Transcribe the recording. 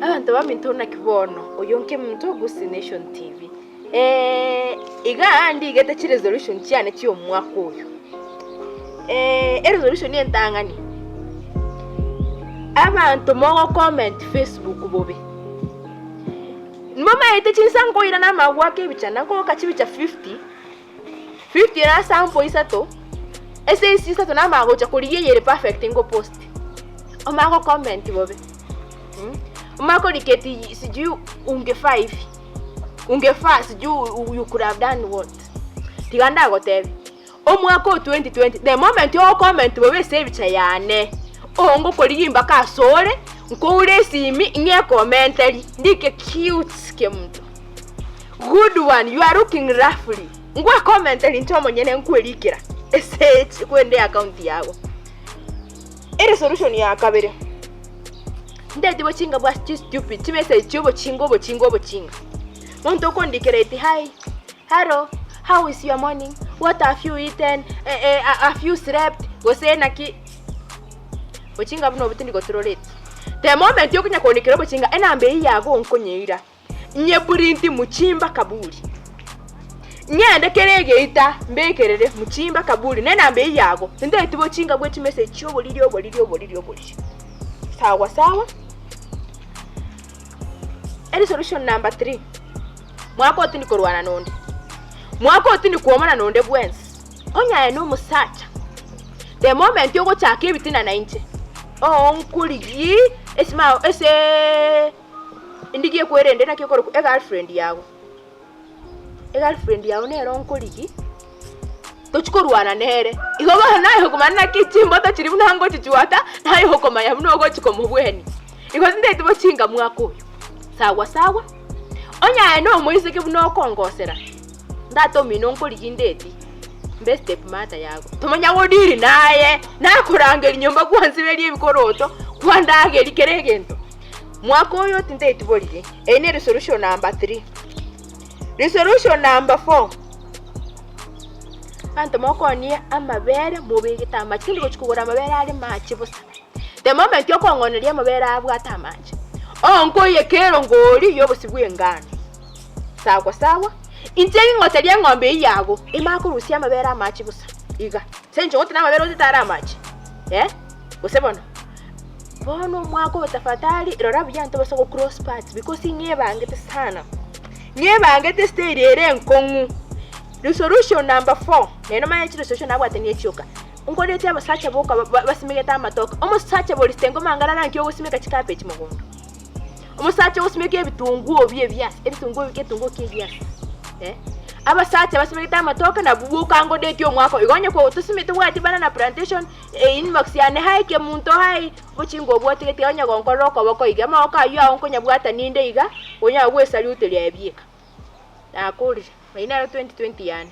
abantu bamintu na kibono oyo Kemunto Gusii Nation TV iga andi igete chi resolution cyane cyo mwaka uyu resolution yentangani abantu mo comment Facebook bobe mama ite chinsango ira na magwake bichana ko kachibicha 50 na sample isato ese isato na mago cha kuriye yere perfect ngo post omako comment bobe umako liketi siju unge 5 unge fast you could have done what tiganda gotebi omwako 2020 the moment yo comment bobe sebicha yane ongo koliyimba ka sore nko ure simi nye commentary ndike cute Kemunto good one you are looking roughly ngwa commentary ntomo nyene nkwelikira ese kwende account yago resolution ya kabere ndeti bochinga bwa stupid chimese chubo chingo chinga muntu kondikira iti hi hello how is your morning what have you eaten have you slept gosena ki bochinga buno butindi controlate the moment yo kunya kondikira bochinga enambe yago nkonyeira nye burinti muchimba kaburi nyende kerege ita mbekerere muchimba kaburi nenambe yago ndeti bochinga bwe chimese chubo lilio sawa resolution number 3 mwako otini korwana nonde mwako otini kuomana nonde bwensi onyaye no musacha the moment yoko chake bitina 90 onkuligi esma ese indigiye kwerende na kikoro girlfriend yawo ne ronkuligi tochikorwana nere igoba nayo kumana kichimbo to chiri bunango chichwata nayo hokomanya mnogo chikomubweni ikozinde tibochinga mwako sawa onyaye no moiseke buno kongosera ndato mino nkoligi ndeti mbe step mata yago tomanya wodiri naye nakurangera nyomba kwanzibeli ebikoroto kwandageri keregento mwako oyo tinde itiboligi ene resolution number 3 resolution number 4 anto mokonia amabere mubigita amachindi gochikugura amabere ari machi busa the moment yo kongoneria amabere abwata amachi onko yekero ngori yo busibwe ngano sawa injengi ngoteria ngombe yago imakurusia amabere amachi busa iga senje ngote na amabere otara amachi usebona bono mwako tafadhali rorabu yanto basa go cross paths because nyebangete sana nyebangete stay ere nkongu resolution number 4 neno manya chi resolution abwateni echoka ungodete abasacha boka basimegeta amatoka omusacha bolistengo mangala nankyo gusimeka chikape chimugondo omusacha gusimeka ebitunguo byasi ebitunguo biketunguo kebyasi abasacha basimegeta amatoka na bubuka ngodete omwako igonye ko tusimete bwati banana plantation inbox yane hai Kemunto hai buchingo bwati gete onya gonkoroko boko igama okayo onkonya bwata ninde iga onya gwe salute lya ebyeka nakuri maina 2020 yani